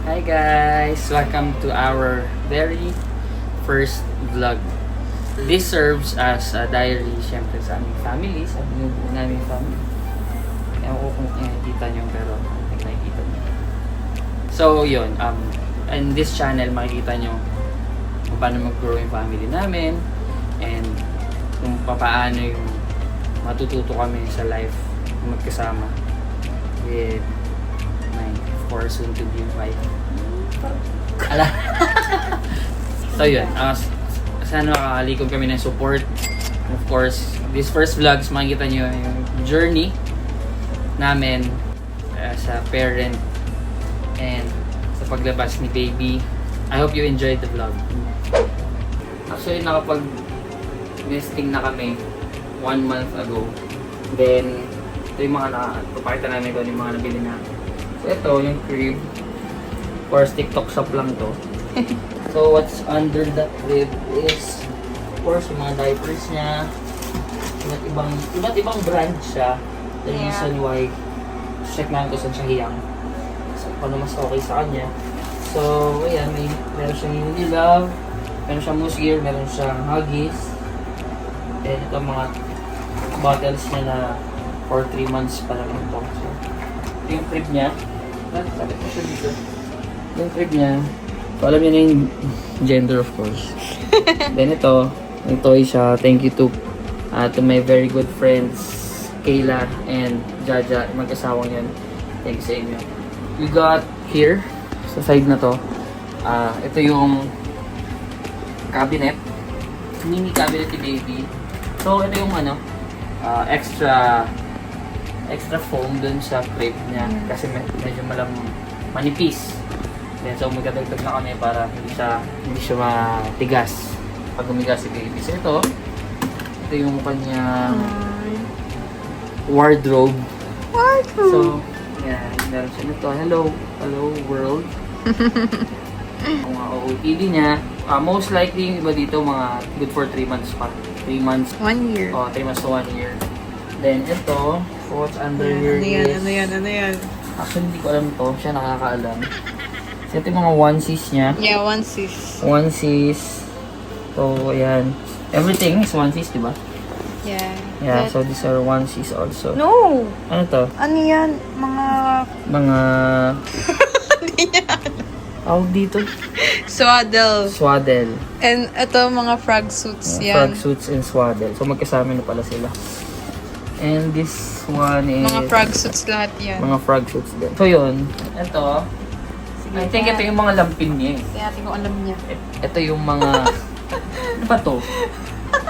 Hi guys! Welcome to our very first vlog. This serves as a diary syempre sa aming family, sa binubuo naming family. Ewan ko kung nakikita nyo pero I think nakikita nyo. So yun, in this channel makikita nyo kung paano mag-grow yung family namin and kung paano yung matututo kami sa life magkasama with my of course soon to be wife. Ala. So yun, sana makakalikom kami ng support. Of course, this first vlogs makikita nyo yung journey namin as a parent and sa paglabas ni baby. I hope you enjoyed the vlog. Actually, nakapag-nesting na kami 1 month ago. Then, ito yung mga papakita namin kung yung mga nabili namin. So, ito yung crib. Of course, TikTok shop lang to. So, what's under the crib is, of course, yung mga diapers niya. Iba't ibang brand siya. The reason why, check namin kung saan siya hiyang. So, paano mas okay sa kanya. So, ayan, meron siyang Unilove, meron siyang Moose Gear, meron siyang Huggies. And ito mga bottles niya na for 3 months pa lang ito. So, ito yung crib niya. Sabi ko siya dito. Yung crib niya. So, alam niya na yung gender, of course. Then ito, yung toy siya. Thank you to my very good friends, Kayla and Jaja, mag-asawang yun. Thank you sa inyo. We got here, sa side na to, ito yung cabinet. Mini cabinet ni baby. So, ito yung extra foam dun sa crib niya kasi medyo manipis. Then, so magdadagdag na kami para hindi siya matigas pag umigas si baby. So, ito yung kanyang wardrobe. So, yeah, meron siya nito. Hello world. Ang mga OOTD niya. Most likely yung iba dito mga good for 3 months pa. 3 months. 1 year. 3 months to 1 year. Then ito, what's under here is... Ano yan? Actually, hindi ko alam to. Siya nakakaalam. So, ito yung mga onesies niya. Yeah, onesies. Onesies. So, ayan. Everything is onesies, di ba? Yeah. Yeah, so these are onesies also. No! Ano to? Ano yan? Mga... Awag dito? Swaddle. Swaddle. And ito mga frog suits yan. Frog suits and swaddle. So, magkasama na pala sila. And this one is... Mga frog suits lahat yan. Mga frog suits din. So, yun. Ito. I think ito yung mga lampin niya eh. Kaya natin kung alam niya. Ito yung mga... ano ba to?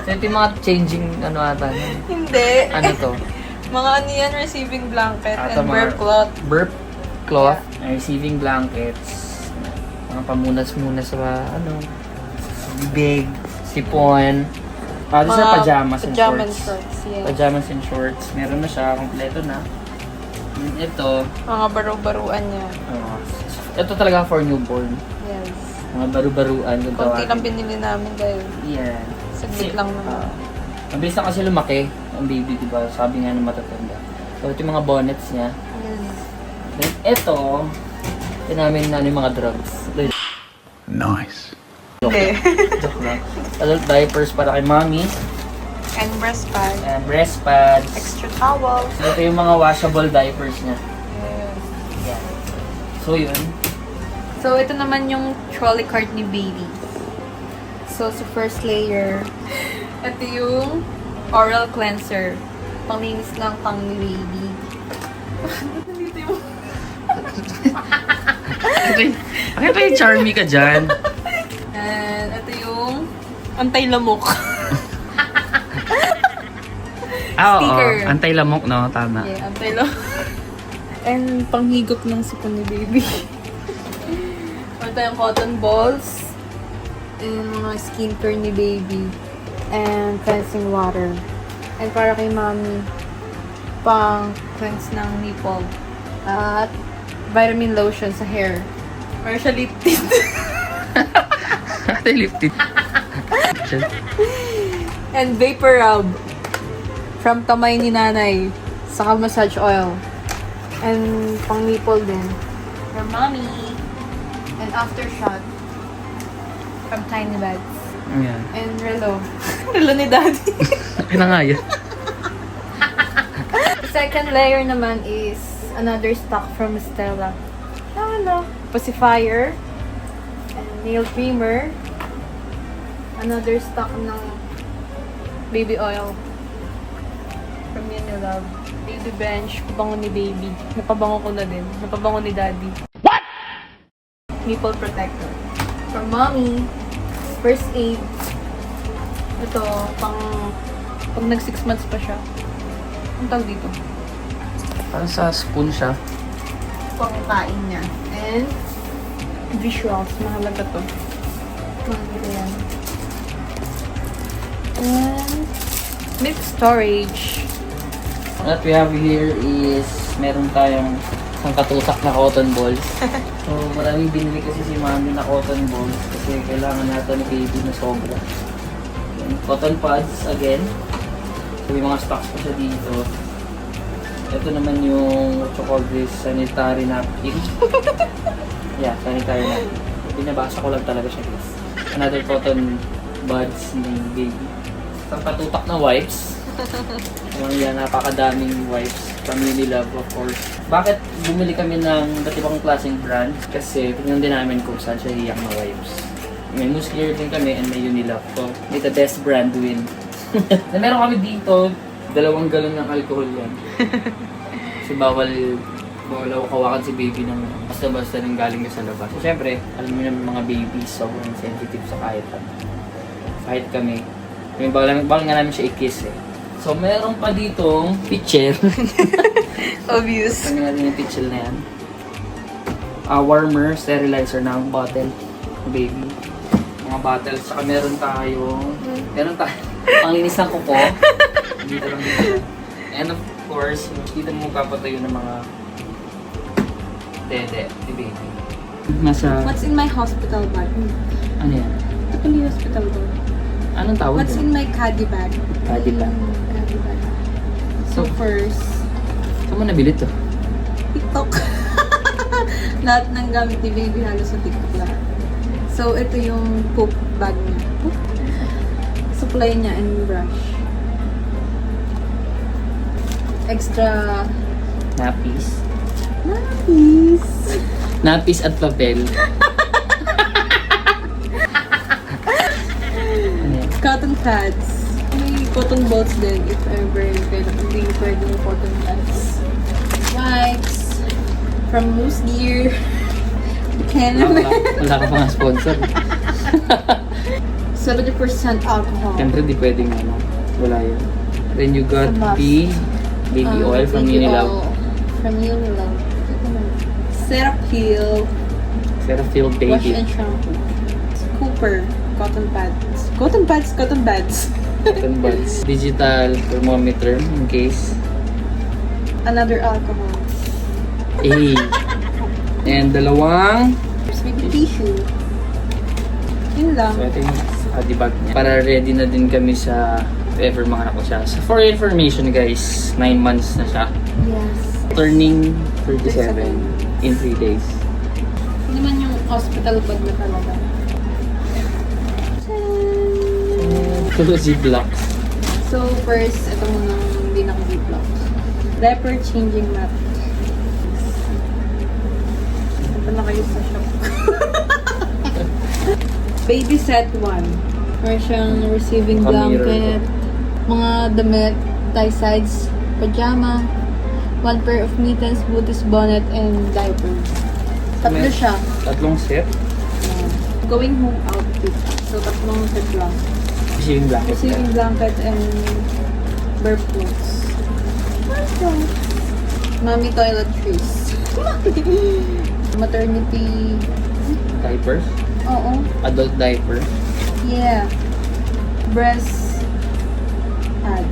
So, ito yung mga changing ata. Hindi. Ano to? Mga ano yan, receiving blanket Ito and mga burp cloth. Burp cloth. Receiving blankets. Mga pamunas-munas sa bibig, sipon. Para sa pajamas and shorts. Yeah. Pajamas and shorts. Meron na siya. Kompleto na. And ito. Mga baro-baruan niya. Ito talaga for newborn. Yes. Mga baru-baruan. Konti lang binili namin dahil Yeah. saglit lang naman. Mabilis na kasi lumaki ang baby, diba? Sabi nga ng matatanda. So, ito yung mga bonnets niya. Yes. Then, ito namin na yung mga drugs. Nice. Joke lang. Adult diapers para kay mommy. And breast pad. And breast pads. Extra towels. Ito yung mga washable diapers niya. Yes. Yeah. So, yun. So, ito naman yung trolley cart ni baby. So, sa first layer, ito yung oral cleanser. Panglinis ng tang ni baby. Nandito yung... Bakit pa yung charmy ka dyan? And ito yung anti-lamok. Sticker. Oo. Anti-lamok, no? Tama. Yeah, anti-lamok. And panghigop ng sipon ni baby. Ito yung cotton balls. And mga skincare ni baby. And cleansing water. And para kay mommy, pang cleanse ng nipple. At vitamin lotion sa hair. Meron siya lip tint. Ate lip tint. And vapor rub. From kamay ni nanay. Saka massage oil. And pang nipple din. For mommy. And aftershock from Tiny Bags. Ayan. And Relo. Relo ni Daddy. Akin na nga yan. The second layer naman is another stock from Stella. Pacifier. And nail creamer. Another stock ng baby oil. From Unilove. Baby bench. Pabango ni baby. Napabango ko na din. Napabango ni Daddy. What? Nipple protector. From Mommy. First aid. Ito, pag nag 6 months pa siya. Ang tawag dito? Parang sa spoon siya. Pang kain niya. And visuals. Mahalaga to. Mahalaga yan. And milk storage. What we have here is meron tayong isang katutak na cotton balls. So maraming binili kasi si mami na cotton balls kasi kailangan natin ni baby na sobra. Yan, cotton pads again. So may mga stocks pa siya dito. Ito naman yung what you call this, sanitary napkin. Yeah, sanitary napkin. Binabasa ko lang talaga siya guys. Another cotton buds ni baby. Isang patutak na wipes. Yan, napakadaming wipes from Unilove, of course. Bakit bumili kami ng iba't ibang klaseng brand? Kasi tingnan din namin kung saan siya hiyang na wipes. May Musclear din kami and may Unilove. So, may the best brand win. Na meron kami dito, 2 galon ng alcohol yan. Kasi bawal ako kawakan si baby ng basta-basta nang galing ka sa labas. So, syempre, alam mo naman mga babies, sobrang sensitive sa kahit ano. Kahit kami. Bawal nga namin siya i-kiss eh. So, meron pa ditong pitcher. Obvious. Kami natin yung pitcher na yan. Warmer, sterilizer na ang bottle. Baby. Mga bottles. Saka meron tayong panglinis ng kuko. Dito lang dito. And of course, dito mo kapatayo ng mga dede ni baby. Nasa, What's in my hospital bag? ano yan? Ito pala yung hospital bag. Anong tawag What's doon? in my caddy bag? Caddy bag. Caddy bag. So first, Saan mo nabili to? TikTok. Lahat ng gamit ni baby halos sa TikTok lahat. So ito yung poop bag niya. Supply niya and brush. Extra Nappies. nappies. Nappies at papel. Ano yan? Cotton pads. May cotton balls din if ever hindi pwede yung cotton pads. Wipes. From Moose Gear. Wala ka pa nga sponsor. 70% alcohol. Siyempre, di pwedeng ano. Wala yun. Then you got It's a must. the baby oil from Baby Unilove. oil From Unilove. Cetaphil. Cetaphil Wash baby. and shampoo. Cooper. Cotton pads. Cotton pads. Cotton pads. Cotton buds. Digital thermometer in case. Another alcohol. Eh. And dalawang. Baby tissue. Yun lang. So ito yung body bag niya. Para ready na din kami sa if ever mga ko siya. So for your information guys, 9 months na siya. Yes. Turning 37 in 3 days. Hindi man yung hospital bag na talaga. Ziplocs. So first, ito muna hindi naka-ziplock. Diaper changing mat. Ito na kayo sa shop. Baby set 1. Meron siyang receiving Mirror. blanket, mga damit, tie sides, pajama, 1 pair of mittens, booties, bonnet, and diapers. Tatlo siya. Tatlong set. Going home outfit. So, tatlong set lang. Receiving blanket. Receiving blanket and burp clothes. Mommy toiletries. Maternity. Diapers. Oo. Adult diaper. Yeah. Breast pad.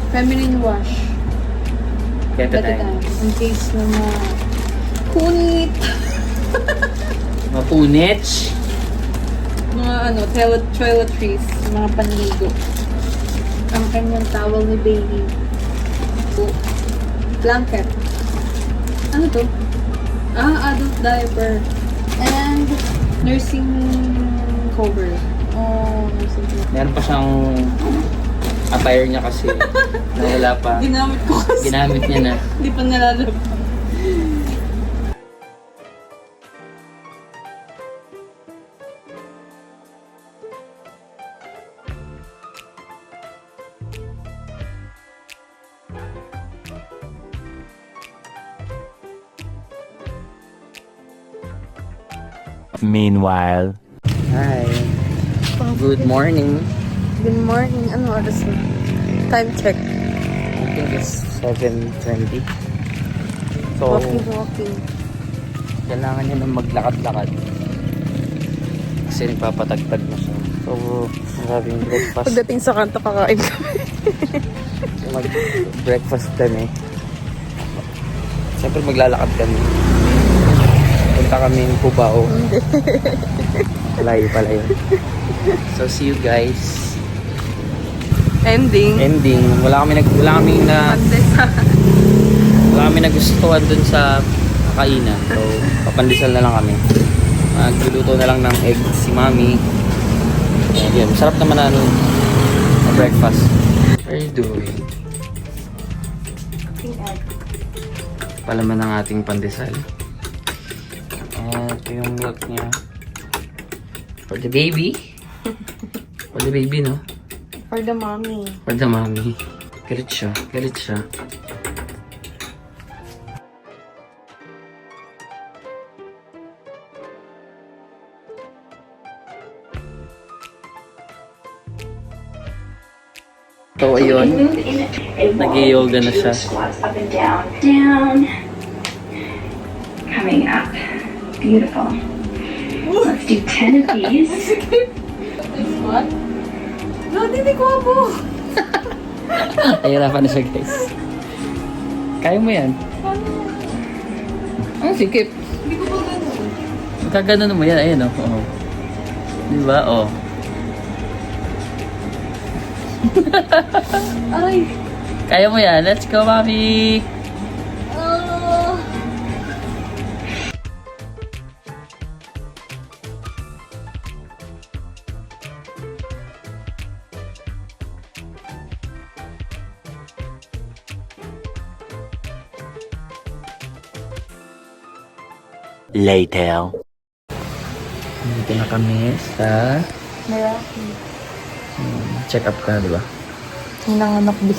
Feminine wash. Betadine. In case na kunit. Mapunich. Mga toiletries. Mga panligo. Ang kanyang towel ni baby. So, blanket. Ano to? Adult diaper. And nursing cover. Oh, nursing cover. Meron pa siyang attire niya kasi nawala pa. Ginamit ko kasi. Ginamit niya na. Hindi pa nalalabas. Meanwhile. Hi. Good morning. Good morning. Ano oras na? Time check. I think it's 7:20. So, Walking. kailangan niya nang maglakad-lakad. Kasi nagpapatagtag na siya. So, maraming breakfast. Pagdating sa kanto, kakain kami. Mag-breakfast kami. Siyempre maglalakad kami. Punta kami ng Cubao. Hindi. Palayo pala yun. So, see you guys. Ending. Ending. Wala kami nagustuhan dun sa kainan. So, papandesal na lang kami. Magluluto na lang ng egg si Mami. Ayan, yun. Masarap naman na breakfast. What are you doing? Palaman ng ating pandesal. Ito yung milk niya. For the baby. For the baby, no? For the mommy. For the mommy. Galit siya. Galit siya. So, ayun. Nag-yoga na siya. Squats up and down, down. Coming up. Beautiful. Let's do 10 of these. What? Hindi ko po. Nahirapan na siya, guys. Kaya mo yan. Ang sikip. Hindi ko pa ganun. Magkagano mo yan. Ayan, oh. Diba? Oh. Ay. Kaya mo yan. Let's go, Mami! Later. Dito na kami sa Meraki. check up ka, di ba? Hinanganak di.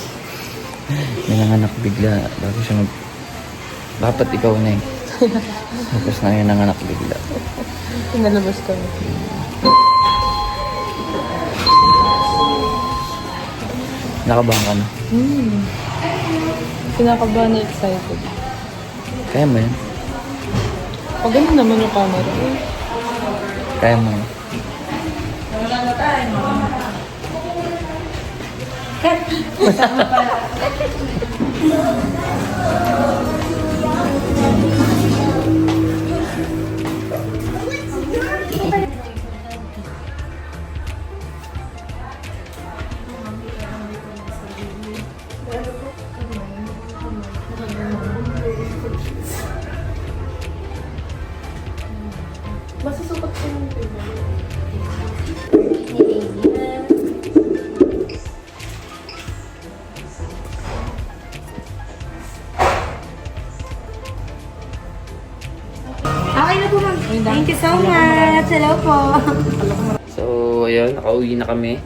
May nanganak bigla bago siya dapat ikaw na eh. Tapos na yung nanganak bigla. Pinalabas kami. Nakabahan ka na. Kinakabahan na excited. Kaya mo yan. Pag ganun naman yung camera. Kaya mo yan. Masusukat ko yung paper. Okay na po, ma'am. Thank you so much. Hello po. So, ayun, nakauwi na kami.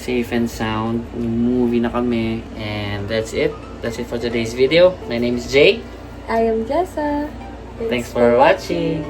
Safe and sound. Movie na kami. And that's it. That's it for today's video. My name is Jay. I am Jessa. Thanks for watching.